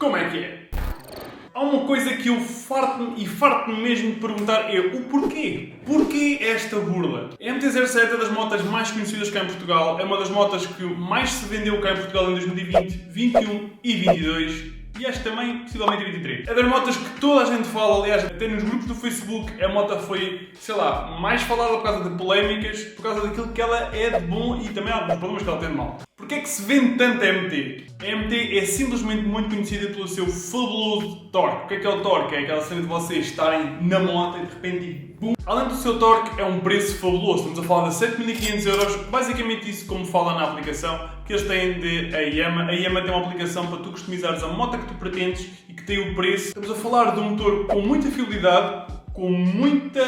Como é que é? Há uma coisa que eu farto-me mesmo de perguntar é o porquê? Porquê esta burla? A MT-07 é das motas mais conhecidas cá em Portugal, é uma das motas que mais se vendeu cá em Portugal em 2020, 2021 e 2022. E acho que também, possivelmente, 23. É das motas que toda a gente fala, aliás, até nos grupos do Facebook, a moto foi, sei lá, mais falada por causa de polémicas, por causa daquilo que ela é de bom e também há alguns problemas que ela tem de mal. Porquê é que se vende tanto a MT? A MT é simplesmente muito conhecida pelo seu fabuloso torque. O que é o torque? É aquela cena de vocês estarem na moto e de repente, bum! Além do seu torque, é um preço fabuloso. Estamos a falar de 7.500€, basicamente isso como fala na aplicação que eles têm de Yamaha. A Yamaha tem uma aplicação para tu customizares a moto que tu pretendes e que tem o preço. Estamos a falar de um motor com muita fiabilidade, com muita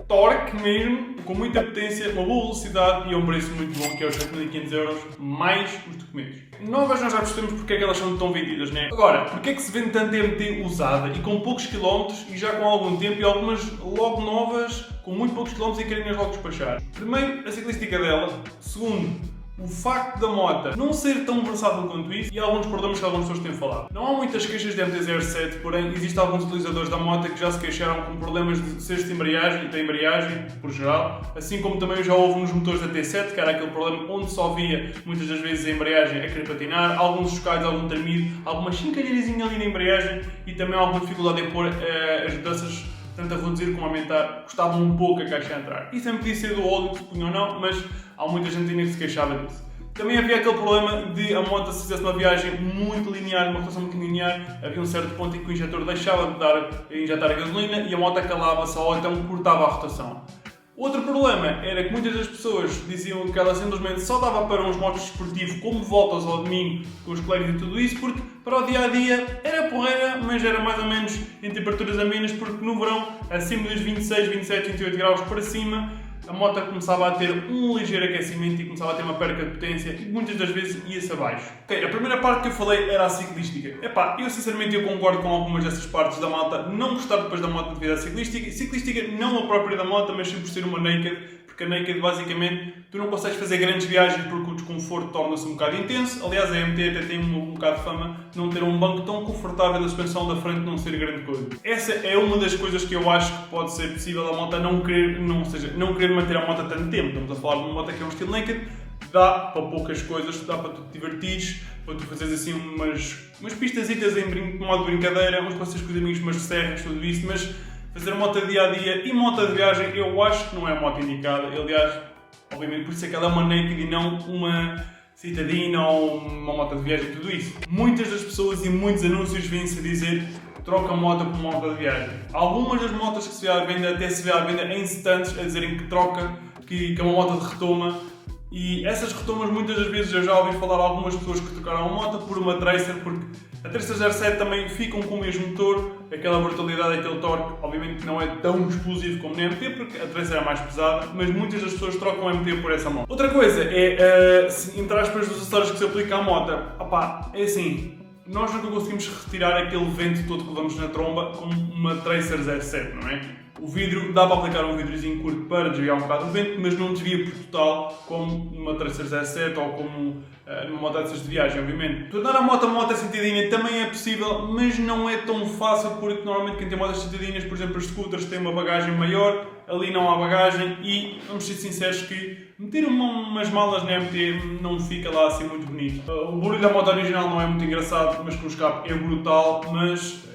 torque mesmo, com muita potência, uma boa velocidade e a um preço muito bom, que é os 7.500€, mais os documentos. Novas nós já percebemos porque é que elas são tão vendidas, né? Agora, porque é que se vende tanto MT usada e com poucos quilómetros e já com algum tempo e algumas logo novas, com muito poucos quilómetros e querem-nas logo despachar? Primeiro, a ciclística dela. Segundo, o facto da moto não ser tão versátil quanto isso e alguns problemas que algumas pessoas têm falado. Não há muitas queixas de MT-07, porém existem alguns utilizadores da moto que já se queixaram com problemas de cesto de embreagem e da embreagem, por geral, assim como também já houve nos motores da T7, que era aquele problema onde só via muitas das vezes a embreagem a querer patinar, alguns chocalhos, algum tremido, alguma chincalharizinha ali na embreagem e também alguma dificuldade em pôr as mudanças tanto a reduzir como a aumentar, custava um pouco a caixa a entrar. Isso também podia ser do óleo que se punha ou não, mas há muita gente ainda que se queixava disso. Também havia aquele problema de a moto, se fizesse uma viagem muito linear, uma rotação muito linear, havia um certo ponto em que o injetor deixava de injetar a gasolina e a moto calava-se ou então cortava a rotação. Outro problema era que muitas das pessoas diziam que ela simplesmente só dava para uns motos desportivos, como voltas ao domingo com os colegas e tudo isso, porque para o dia-a-dia era porreira, mas era mais ou menos em temperaturas amenas, porque no verão, acima dos 26, 27, 28 graus para cima, a moto começava a ter um ligeiro aquecimento e começava a ter uma perca de potência e muitas das vezes ia-se abaixo. Ok, a primeira parte que eu falei era a ciclística. Epá, eu sinceramente eu concordo com algumas dessas partes da moto, não gostar depois da moto devido à ciclística. Ciclística não a própria da moto, mas sim por ser uma naked, porque a naked basicamente tu não consegues fazer grandes viagens porque o desconforto torna-se um bocado intenso. Aliás, a MT até tem um bocado de fama de não ter um banco tão confortável, a suspensão da frente não ser grande coisa. Essa é uma das coisas que eu acho que pode ser possível a moto não querer manter a moto tanto tempo. Estamos a falar de uma moto que é um estilo naked, dá para poucas coisas, dá para tu te divertires, para tu fazeres assim umas pistasitas em modo de brincadeira, uns passeios com os amigos, umas serras, tudo isso, mas fazer moto dia-a-dia e moto de viagem eu acho que não é a moto indicada. Aliás, obviamente por isso é que ela é uma naked e não uma citadina ou uma moto de viagem e tudo isso. Muitas das pessoas e muitos anúncios vêm-se a dizer troca a moto por moto de viagem. Algumas das motos que se vê à venda até se vê à venda em stands a dizerem que troca, que é uma moto de retoma. E essas retomas muitas das vezes eu já ouvi falar de algumas pessoas que trocaram a moto por uma Tracer, porque a Tracer 07 também ficam com o mesmo motor, aquela brutalidade, aquele torque, obviamente não é tão explosivo como na MT, porque a Tracer é mais pesada, mas muitas das pessoas trocam a MT por essa moto. Outra coisa é, entre aspas, dos acessórios que se aplica à moto. Opá, é assim, nós nunca conseguimos retirar aquele vento todo que levamos na tromba com uma Tracer 07, não é? O vidro, dá para aplicar um vidrozinho curto para desviar um bocado o vento, mas não desvia por total como numa Tracer 07 ou como numa moto dessas de viagem, obviamente. Tornar a moto citadina também é possível, mas não é tão fácil porque normalmente quem tem motas citadinas, por exemplo, os scooters têm uma bagagem maior, ali não há bagagem e vamos ser sinceros que meter umas malas na MT não fica lá assim muito bonito. O barulho da moto original não é muito engraçado, mas com o escape é brutal, mas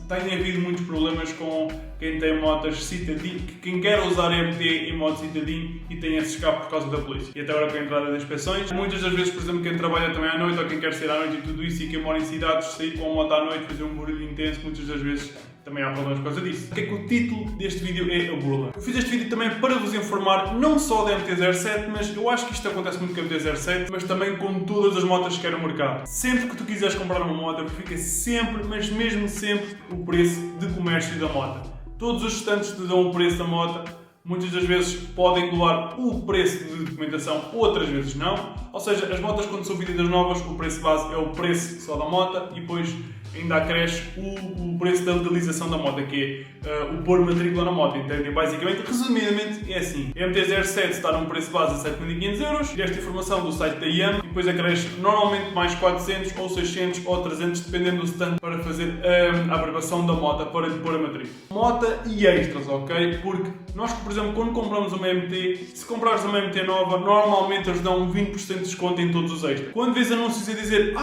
tem havido muitos problemas com quem tem motas citadino, quem quer usar MT em modo citadino e tem esse escape por causa da polícia. E até agora com a entrada das inspeções. Muitas das vezes, por exemplo, quem trabalha também à noite ou quem quer sair à noite e tudo isso e quem mora em cidades, sair com a moto à noite, fazer um barulho intenso, muitas das vezes também há problemas por causa disso. O que é que o título deste vídeo é a burla? Eu fiz este vídeo também para vos informar não só da MT-07, mas eu acho que isto acontece muito com a MT-07, mas também com todas as motas que há no mercado. Sempre que tu quiseres comprar uma moto, fica sempre, mas mesmo sempre, o preço de comércio da moto. Todos os estantes te dão o preço da moto, muitas das vezes podem englobar o preço de documentação, outras vezes não. Ou seja, as motas quando são vendidas novas, o preço base é o preço só da moto e depois ainda acresce o preço da legalização da moto, que é o pôr matrícula na moto. Entendem? Basicamente, resumidamente, é assim. A MT-07 está num preço base de 7.500€, esta informação do site da Yamaha, e depois acresce normalmente mais 400 ou 600 ou 300, dependendo do stand, para fazer a aprovação da moto, para lhe pôr a matrícula. Moto e extras, ok? Porque nós, por exemplo, quando compramos uma MT, se comprares uma MT nova, normalmente eles dão 20% de desconto em todos os extras. Quando vês anúncios a dizer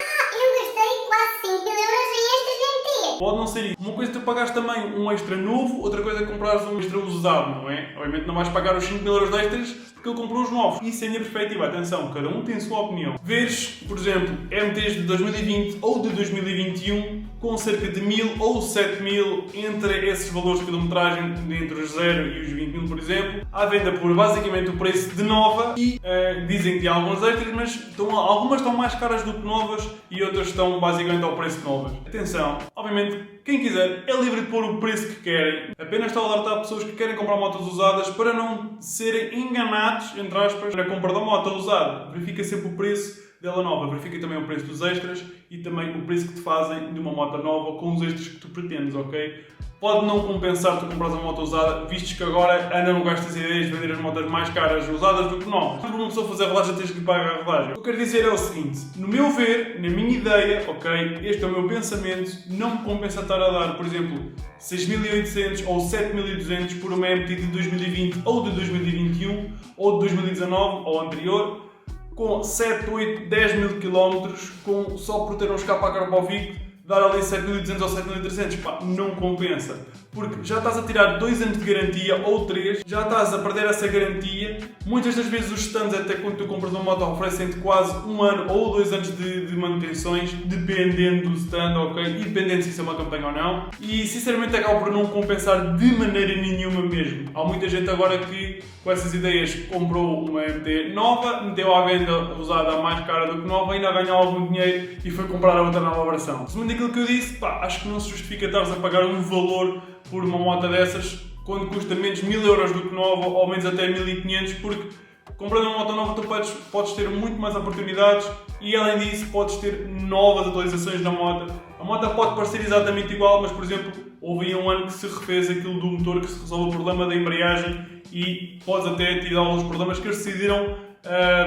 pode não ser isso. Uma coisa é tu pagares também um extra novo, outra coisa é comprares um extra usado, não é? Obviamente não vais pagar os 5.000€ de extras porque ele comprou os novos. Isso é a minha perspectiva. Atenção, cada um tem a sua opinião. Vês, por exemplo, MTs de 2020 ou de 2021 com cerca de 1.000 ou 7.000 entre esses valores de quilometragem, entre os 0 e os 20.000, por exemplo, à venda por basicamente o preço de nova e dizem que há alguns extras, mas algumas estão mais caras do que novas e outras estão basicamente ao preço de novas. Atenção, obviamente, quem quiser é livre de pôr o preço que querem. Apenas está a alertar pessoas que querem comprar motos usadas para não serem enganados, entre aspas, na compra da moto usada. Verifica sempre o preço dela nova, verifica também o preço dos extras e também o preço que te fazem de uma moto nova com os extras que tu pretendes, ok? Pode não compensar tu comprar uma moto usada, visto que agora andam no gasto das ideias de vender as motos mais caras usadas do que novas. Para uma pessoa fazer a rodagem tens que lhe pagar a rodagem. O que eu quero dizer é o seguinte, no meu ver, na minha ideia, ok, este é o meu pensamento, não me compensa estar a dar, por exemplo, 6.800 ou 7.200 por uma MT de 2020 ou de 2021 ou de 2019 ou anterior, com 7, 8, 10 mil quilómetros, só por ter um escape à Carbovic, dar ali 7.200 ou 7.300, pá, não compensa. Porque já estás a tirar 2 anos de garantia ou 3, já estás a perder essa garantia. Muitas das vezes os stands, até quando tu compras uma moto, oferecem-te quase 1 ano ou 2 anos de manutenções, dependendo do stand, ok? E dependendo se isso é uma campanha ou não. E sinceramente acaba por não compensar de maneira nenhuma mesmo. Há muita gente agora que, com essas ideias, comprou uma MT nova, meteu à venda usada mais cara do que nova, ainda ganhou algum dinheiro e foi comprar a outra nova versão. Resumindo aquilo que eu disse, pá, acho que não se justifica estares a pagar um valor por uma moto dessas quando custa menos 1.000€ do que nova ou menos até 1.500, porque comprando uma moto nova tu podes ter muito mais oportunidades e além disso podes ter novas atualizações na moto. A moto pode parecer exatamente igual, mas por exemplo houve um ano que se refez aquilo do motor, que se resolve o problema da embreagem e podes até ter alguns problemas que eles decidiram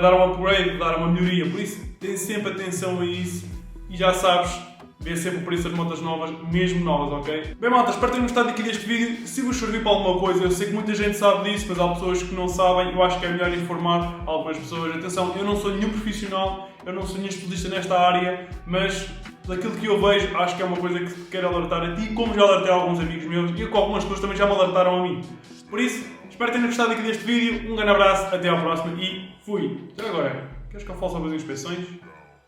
dar um upgrade, dar uma melhoria. Por isso tem sempre atenção a isso e já sabes, vê sempre o preço das motas novas, mesmo novas, ok? Bem malta, espero terem gostado aqui deste vídeo. Se vos servir para alguma coisa, eu sei que muita gente sabe disso, mas há pessoas que não sabem, eu acho que é melhor informar algumas pessoas. Atenção, eu não sou nenhum profissional, eu não sou nenhum especialista nesta área, mas daquilo que eu vejo, acho que é uma coisa que quero alertar a ti, como já alertei a alguns amigos meus e com algumas pessoas também já me alertaram a mim. Por isso, espero que tenham gostado aqui deste vídeo, um grande abraço, até ao próximo e fui! Já agora, queres que eu fale sobre as inspeções?